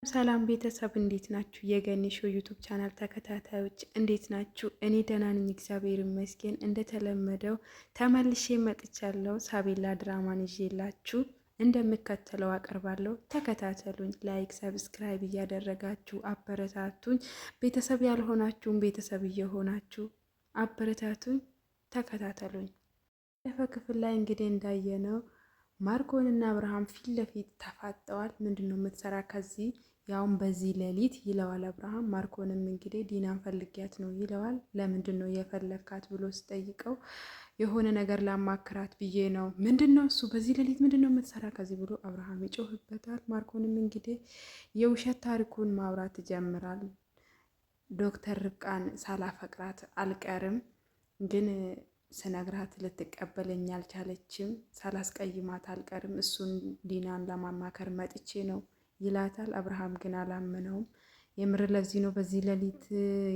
ሰላም ቤተሰብ እንዴት ናችሁ? የገኒ ሾው ዩቱብ ቻናል ተከታታዮች እንዴት ናችሁ? እኔ ደህና ነኝ፣ እግዚአብሔር ይመስገን። እንደተለመደው ተመልሼ መጥቻለሁ። ሳቤላ ድራማን ይዤላችሁ እንደምከተለው አቀርባለሁ። ተከታተሉኝ። ላይክ፣ ሰብስክራይብ እያደረጋችሁ አበረታቱኝ። ቤተሰብ ያልሆናችሁም ቤተሰብ እየሆናችሁ አበረታቱኝ። ተከታተሉኝ። ባለፈው ክፍል ላይ እንግዲህ እንዳየነው ማርኮን እና አብርሃም ፊት ለፊት ተፋጠዋል። ምንድን ነው የምትሰራ ከዚህ ያውም በዚህ ሌሊት ይለዋል አብርሃም። ማርኮንም እንግዲህ ዲናን ፈልጊያት ነው ይለዋል። ለምንድን ነው የፈለግካት ብሎ ስጠይቀው የሆነ ነገር ላማክራት ብዬ ነው። ምንድን ነው እሱ በዚህ ሌሊት ምንድን ነው የምትሰራ ከዚህ ብሎ አብርሃም ይጮህበታል። ማርኮንም እንግዲህ የውሸት ታሪኩን ማውራት ይጀምራል። ዶክተር ርብቃን ሳላፈቅራት አልቀርም ግን ስነግራት ልትቀበለኝ አልቻለችም። ሳላስቀይማት አልቀርም። እሱን ዲናን ለማማከር መጥቼ ነው ይላታል። አብርሃም ግን አላመነውም። የምር ለዚህ ነው በዚህ ሌሊት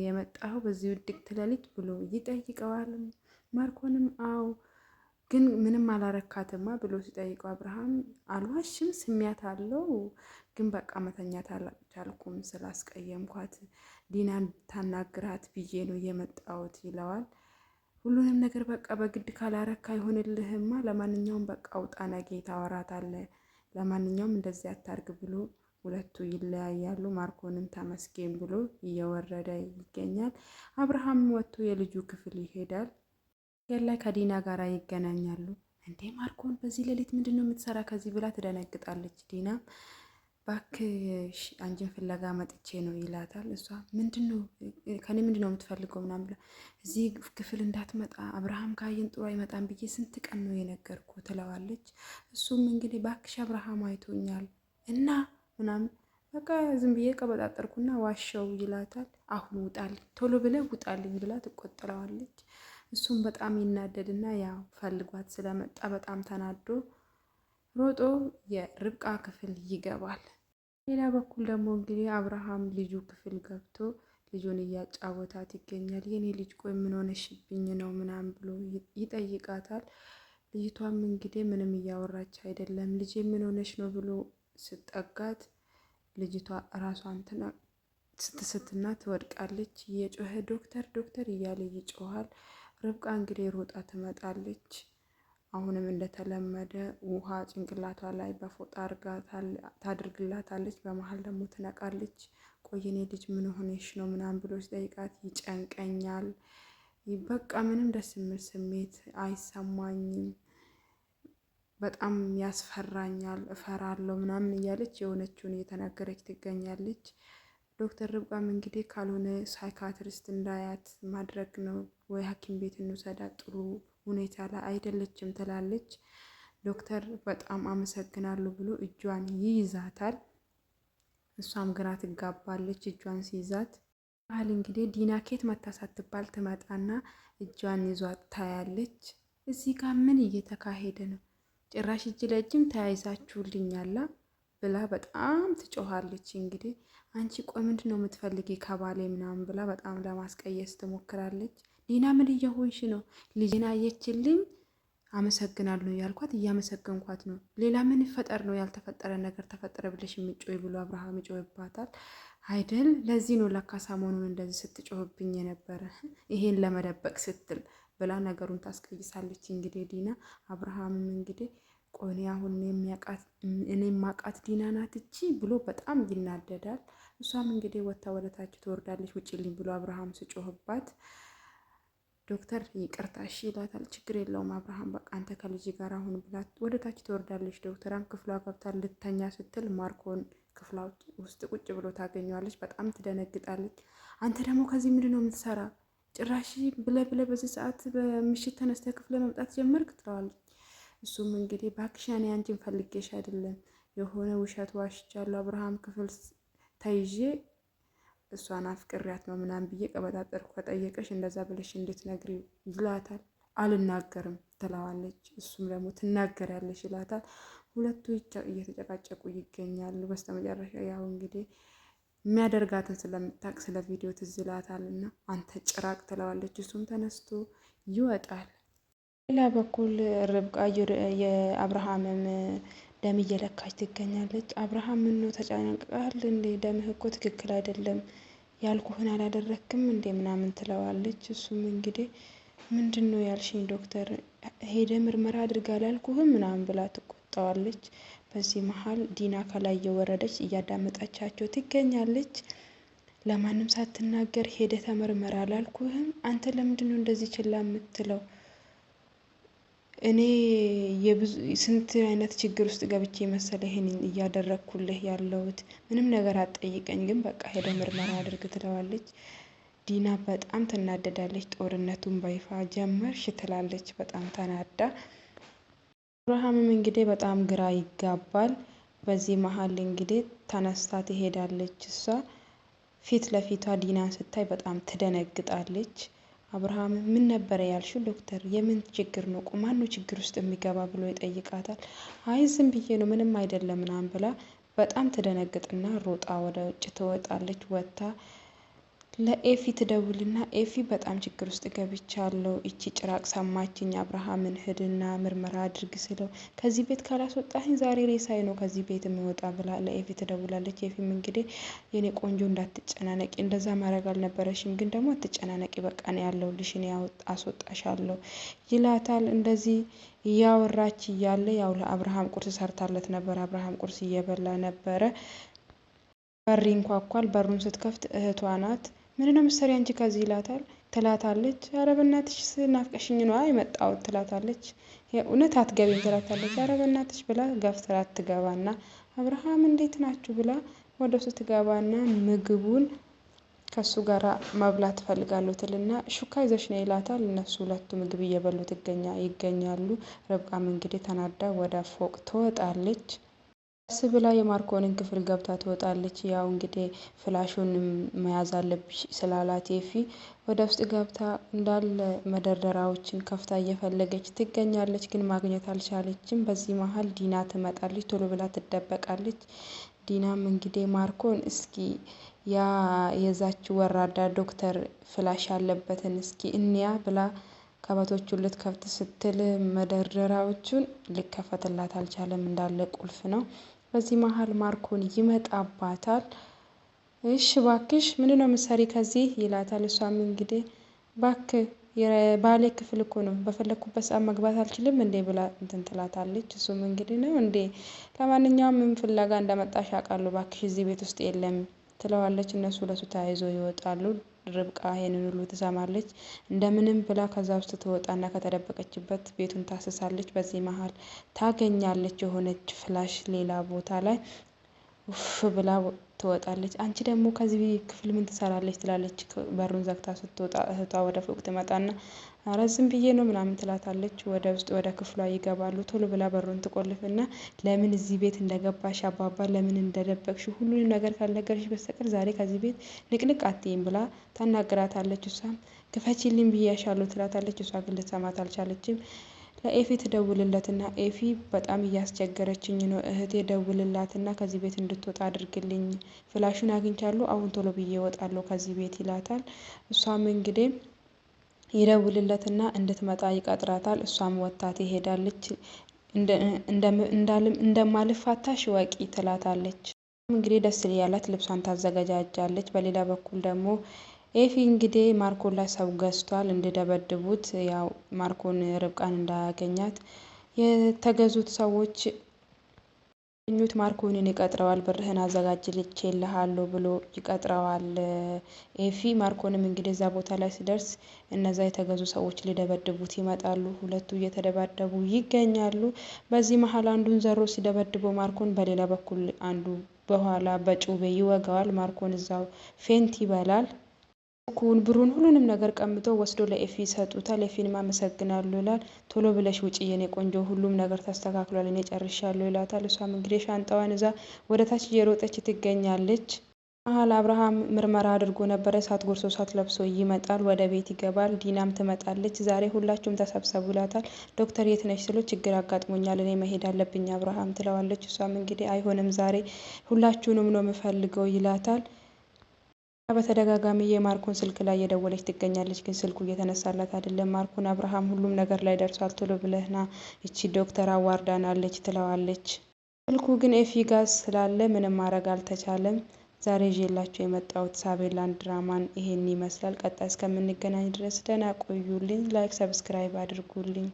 የመጣው በዚህ ውድቅት ሌሊት ብሎ ይጠይቀዋል። ማርኮንም አው ግን ምንም አላረካትማ ብሎ ሲጠይቀው አብርሃም አልዋሽም፣ ስሚያት አለው ግን በቃ መተኛት አልቻልኩም ስላስቀየምኳት ዲናን ታናግራት ብዬ ነው የመጣሁት ይለዋል። ሁሉንም ነገር በቃ በግድ ካላረካ አይሆንልህማ። ለማንኛውም በቃ ውጣ፣ ነገ ታወራታለህ። ለማንኛውም እንደዚህ አታርግ ብሎ ሁለቱ ይለያያሉ። ማርኮንም ተመስገን ብሎ እየወረደ ይገኛል። አብርሃም ወጥቶ የልጁ ክፍል ይሄዳል። ገር ላይ ከዲና ጋር ይገናኛሉ። እንዴ ማርኮን በዚህ ሌሊት ምንድን ነው የምትሰራ ከዚህ ብላ ትደነግጣለች። ዲና ባክሽ አንቺን ፍለጋ መጥቼ ነው ይላታል። እሷ ምንድነው ከኔ ምንድነው የምትፈልገው ምናምን ብላ እዚህ ክፍል እንዳትመጣ አብርሃም ካየን ጥሩ አይመጣም ብዬ ስንት ቀን ነው የነገርኩ ትለዋለች። እሱም እንግዲህ ባክሽ አብርሃም አይቶኛል እና ምናምን በቃ ዝም ብዬ ቀበጣጠርኩና ዋሸው ይላታል። አሁን ውጣልኝ፣ ቶሎ ብለህ ውጣልኝ ብላ ትቆጥለዋለች። እሱም በጣም ይናደድና ያው ፈልጓት ስለመጣ በጣም ተናዶ ሮጦ የርብቃ ክፍል ይገባል። ሌላ በኩል ደግሞ እንግዲህ አብርሃም ልጁ ክፍል ገብቶ ልጁን እያጫወታት ይገኛል። የኔ ልጅ ቆይ ምን ሆነሽብኝ ነው ምናምን ብሎ ይጠይቃታል። ልጅቷም እንግዲህ ምንም እያወራች አይደለም። ልጅ ምን ሆነሽ ነው ብሎ ስጠጋት ልጅቷ ራሷን ስትስትና ትወድቃለች። እየጮኸ ዶክተር ዶክተር እያለ ይጮሃል። ርብቃ እንግዲህ ሮጣ ትመጣለች። አሁንም እንደተለመደ ውሃ ጭንቅላቷ ላይ በፎጣ አርጋ ታድርግላታለች። በመሀል ደግሞ ትነቃለች። ቆየኔ ልጅ ምን ሆነሽ ነው ምናምን ብሎ ሲጠይቃት ይጨንቀኛል፣ በቃ ምንም ደስ የሚል ስሜት አይሰማኝም፣ በጣም ያስፈራኛል፣ እፈራለሁ ምናምን እያለች የሆነችውን እየተናገረች ትገኛለች። ዶክተር ርብቃም እንግዲህ ካልሆነ ሳይካትሪስት እንዳያት ማድረግ ነው ወይ ሐኪም ቤት እንውሰዳት ጥሩ ሁኔታ ላይ አይደለችም ትላለች። ዶክተር በጣም አመሰግናለሁ ብሎ እጇን ይይዛታል። እሷም ግራ ትጋባለች። እጇን ሲይዛት ባህል እንግዲህ ዲና ኬት መታ ሳትባል ትመጣና እጇን ይዟት ታያለች። እዚህ ጋር ምን እየተካሄደ ነው? ጭራሽ እጅ ለእጅም ተያይዛችሁልኛላ ብላ በጣም ትጮኻለች። እንግዲህ አንቺ ቆይ ምንድን ነው የምትፈልጊ ከባሌ ምናምን ብላ በጣም ለማስቀየስ ትሞክራለች። ዲና ምን እየሆንሽ ነው? ልጅን አየችልኝ አመሰግናለሁ ያልኳት እያመሰገንኳት ነው። ሌላ ምን ይፈጠር ነው? ያልተፈጠረ ነገር ተፈጠረ ብለሽ የሚጮይ ብሎ አብርሃም ይጮህባታል። አይደል ለዚህ ነው ለካ ሰሞኑን እንደዚህ ስትጮህብኝ የነበረ ይሄን ለመደበቅ ስትል ብላ ነገሩን ታስቀይሳለች። እንግዲህ ዲና አብርሃምም እንግዲህ ቆኔ አሁን እኔ ማቃት ዲና ናት እቺ ብሎ በጣም ይናደዳል። እሷም እንግዲህ ወታ ወደታች ትወርዳለች። ውጭልኝ ብሎ አብርሃም ስጮህባት ዶክተር ይቅርታ እሺ ይላታል። ችግር የለውም አብርሃም በቃ አንተ ከልጅ ጋር አሁን ብላት ወደ ታች ትወርዳለች። ዶክተራም ክፍሏ ገብታ ልተኛ ስትል ማርኮን ክፍሏ ውስጥ ቁጭ ብሎ ታገኘዋለች። በጣም ትደነግጣለች። አንተ ደግሞ ከዚህ ምንድን ነው የምትሰራ? ጭራሽ ብለ በዚህ ሰዓት በምሽት ተነስተ ክፍለ መምጣት ጀመርክ ትለዋለች። እሱም እንግዲህ እባክሽ እኔ አንቺን ፈልጌሽ አይደለም የሆነ ውሸት ዋሽቻለሁ አብርሃም ክፍል ተይዤ እሷን አፍቅሪያት ነው ምናምን ብዬ ቀበጣጠርኩ፣ ከጠየቀሽ እንደዛ ብለሽ እንድትነግሪ ይላታል። አልናገርም ትለዋለች። እሱም ደግሞ ትናገሪያለሽ ይላታል። ሁለቱ እየተጨቃጨቁ ይገኛሉ። በስተመጨረሻ ያው እንግዲህ የሚያደርጋትን ስለምታውቅ ስለ ቪዲዮ ትዝ ይላታል እና አንተ ጭራቅ ትለዋለች። እሱም ተነስቶ ይወጣል። ሌላ በኩል ርብቃ የአብርሃምም ደም እየለካች ትገኛለች። አብርሃም ምነው ተጨናንቀሃል እንዴ? ደምህ እኮ ትክክል አይደለም፣ ያልኩህን አላደረክም እንዴ ምናምን ትለዋለች። እሱም እንግዲህ ምንድን ነው ያልሽኝ ዶክተር? ሄደ ምርመራ አድርጋ አላልኩህም ምናምን ብላ ትቆጣዋለች። በዚህ መሀል ዲና ከላይ እየወረደች እያዳመጠቻቸው ትገኛለች። ለማንም ሳትናገር ሄደ ተመርመራ አላልኩህም? አንተ ለምንድን ነው እንደዚህ ችላ የምትለው? እኔ ስንት አይነት ችግር ውስጥ ገብቼ መሰለ ይሄን እያደረግኩልህ ያለሁት። ምንም ነገር አትጠይቀኝ፣ ግን በቃ ሄደ ምርመራ አድርግ ትለዋለች። ዲና በጣም ትናደዳለች። ጦርነቱን በይፋ ጀመርሽ ትላለች በጣም ተናዳ። አብርሃምም እንግዲህ በጣም ግራ ይጋባል። በዚህ መሀል እንግዲህ ተነስታ ትሄዳለች። እሷ ፊት ለፊቷ ዲናን ስታይ በጣም ትደነግጣለች። አብርሃም ምን ነበረ ያልሽው ዶክተር? የምን ችግር ነው? ማን ነው ችግር ውስጥ የሚገባ ብሎ ይጠይቃታል። አይ ዝም ብዬ ነው ምንም አይደለም ምናምን ብላ በጣም ትደነግጥና ሮጣ ወደ ውጭ ትወጣለች። ወጥታ ለኤፊ ትደውልና ኤፊ በጣም ችግር ውስጥ ገብቻለሁ፣ እቺ ጭራቅ ሰማችኝ፣ አብርሃምን ሂድና ምርመራ አድርግ ስለው ከዚህ ቤት ካላስወጣኝ ዛሬ ሬሳዬ ነው ከዚህ ቤት የምወጣ ብላ ለኤፊ ትደውላለች። ኤፊም እንግዲህ የኔ ቆንጆ እንዳትጨናነቂ፣ እንደዛ ማድረግ አልነበረሽም፣ ግን ደግሞ አትጨናነቂ፣ በቃ ነው ያለሁልሽ፣ እኔ አስወጣሻለሁ ይላታል። እንደዚህ እያወራች እያለ ያው ለአብርሃም ቁርስ ሰርታለት ነበር። አብርሃም ቁርስ እየበላ ነበረ። በር ይንኳኳል። በሩን ስትከፍት እህቷ ናት። ምንድነው ምሳሌ አንቺ ከዚህ ይላታል። ትላታለች ኧረ በእናትሽ ናፍቀሽኝ ነው የመጣሁት ትላታለች። እውነት አትገቢም ትላታለች። ኧረ በእናትሽ ብላ ገፍትራ ትገባና አብርሃም እንዴት ናችሁ ብላ ወደ እሱ ትገባና ምግቡን ከሱ ጋር መብላት ትፈልጋለሁ ትልና ሹካ ይዘሽ ነው ይላታል። እነሱ ሁለቱ ምግብ እየበሉ ይገኛሉ። ርብቃም እንግዲህ ተናዳ ወደ ፎቅ ትወጣለች። ቀስ ብላ የማርኮንን ክፍል ገብታ ትወጣለች። ያው እንግዲህ ፍላሹን መያዝ አለብሽ ስላላት ኤፊ ወደ ውስጥ ገብታ እንዳለ መደርደሪያዎችን ከፍታ እየፈለገች ትገኛለች፣ ግን ማግኘት አልቻለችም። በዚህ መሀል ዲና ትመጣለች። ቶሎ ብላ ትደበቃለች። ዲናም እንግዲህ ማርኮን እስኪ ያ የዛች ወራዳ ዶክተር ፍላሽ ያለበትን እስኪ እንያ ብላ ከበቶቹን ልትከፍት ስትል መደርደሪያዎቹን ሊከፈትላት አልቻለም፣ እንዳለ ቁልፍ ነው። በዚህ መሀል ማርኮን ይመጣባታል። እሺ ባክሽ ምንድነው ምሳሌ ከዚህ ይላታል። እሷም እንግዲህ ባክ የባሌ ክፍል እኮ ነው በፈለኩበት ሰዓት መግባት አልችልም እንዴ ብላ እንትን ትላታለች። እሱም እንግዲህ ነው እንዴ ለማንኛውም ምን ፍለጋ እንደመጣሽ አውቃለሁ፣ ባክሽ እዚህ ቤት ውስጥ የለም ትለዋለች። እነሱ ለሱ ተያይዞ ይወጣሉ። ርብቃ ይሄንን ሁሉ ትሰማለች። እንደምንም ብላ ከዛ ውስጥ ትወጣና ከተደበቀችበት ቤቱን ታስሳለች። በዚህ መሀል ታገኛለች የሆነች ፍላሽ ሌላ ቦታ ላይ ውፍ ብላ ትወጣለች። አንቺ ደግሞ ከዚህ ክፍል ምን ትሰራለች ትላለች። በሩን ዘግታ ስትወጣ እህቷ ወደ ፎቅ ትመጣና ኧረ ዝም ብዬ ነው ምናምን ትላታለች። ወደ ውስጥ ወደ ክፍሏ ይገባሉ። ቶሎ ብላ በሩን ትቆልፍና ለምን እዚህ ቤት እንደገባሽ አባባ ለምን እንደደበቅሽ ሁሉንም ነገር ካልነገርሽ በስተቀር ዛሬ ከዚህ ቤት ንቅንቅ አትይም ብላ ታናግራታለች። እሷም ክፈቺልኝ ብያሻለሁ ትላታለች። እሷ ግን ልትሰማት አልቻለችም። ለኤፊ ትደውልለትና ኤፊ በጣም እያስቸገረችኝ ነው እህቴ፣ ደውልላትና ከዚህ ቤት እንድትወጣ አድርግልኝ፣ ፍላሹን አግኝቻለሁ፣ አሁን ቶሎ ብዬ እወጣለሁ ከዚህ ቤት ይላታል። እሷም እንግዲህ ይደውልለትና እንድትመጣ ይቀጥራታል። እሷም ወጥታ ትሄዳለች። እንደማልፋታሽ ወቂ ትላታለች። እንግዲህ ደስ ያላት ልብሷን ታዘገጃጃለች። በሌላ በኩል ደግሞ ኤፊ እንግዲህ ማርኮን ላይ ሰው ገዝቷል እንዲደበድቡት። ያው ማርኮን ርብቃን እንዳያገኛት የተገዙት ሰዎች ኙት ማርኮንን ይቀጥረዋል። ብርህን አዘጋጅልቼልሃለሁ ብሎ ይቀጥረዋል ኤፊ። ማርኮንም እንግዲህ እዛ ቦታ ላይ ሲደርስ እነዛ የተገዙ ሰዎች ሊደበድቡት ይመጣሉ። ሁለቱ እየተደባደቡ ይገኛሉ። በዚህ መሀል አንዱን ዘሮ ሲደበድበው ማርኮን፣ በሌላ በኩል አንዱ በኋላ በጩቤ ይወጋዋል። ማርኮን እዛው ፌንት ይበላል። ብሩን ሁሉንም ነገር ቀምቶ ወስዶ ለኤፊ ይሰጡታል። ኤፊንም አመሰግናለሁ ይላል። ቶሎ ብለሽ ውጪ የኔ ቆንጆ፣ ሁሉም ነገር ተስተካክሏል፣ እኔ ጨርሻለሁ ይላታል። እሷም እንግዲህ ሻንጣዋን እዛ ወደ ታች እየሮጠች ትገኛለች። መሀል አብርሃም ምርመራ አድርጎ ነበረ። እሳት ጎርሶ እሳት ለብሶ ይመጣል። ወደ ቤት ይገባል። ዲናም ትመጣለች። ዛሬ ሁላችሁም ተሰብሰቡ ይላታል። ዶክተር የት ነሽ ስለው ችግር አጋጥሞኛል እኔ መሄድ አለብኝ አብርሃም ትለዋለች። እሷም እንግዲህ አይሆንም ዛሬ ሁላችሁንም ነው የምፈልገው ይላታል። በተደጋጋሚ የማርኮን ስልክ ላይ እየደወለች ትገኛለች፣ ግን ስልኩ እየተነሳላት አይደለም። ማርኮን አብርሃም ሁሉም ነገር ላይ ደርሷል፣ ቶሎ ብለህና እቺ ዶክተር አዋርዳናለች ትለዋለች። ስልኩ ግን ኤፊ ጋር ስላለ ምንም ማድረግ አልተቻለም። ዛሬ ይዤላችሁ የመጣሁት ሳቤላን ድራማን ይሄን ይመስላል። ቀጣይ እስከምንገናኝ ድረስ ደህና ቆዩልኝ። ላይክ ሰብስክራይብ አድርጉልኝ።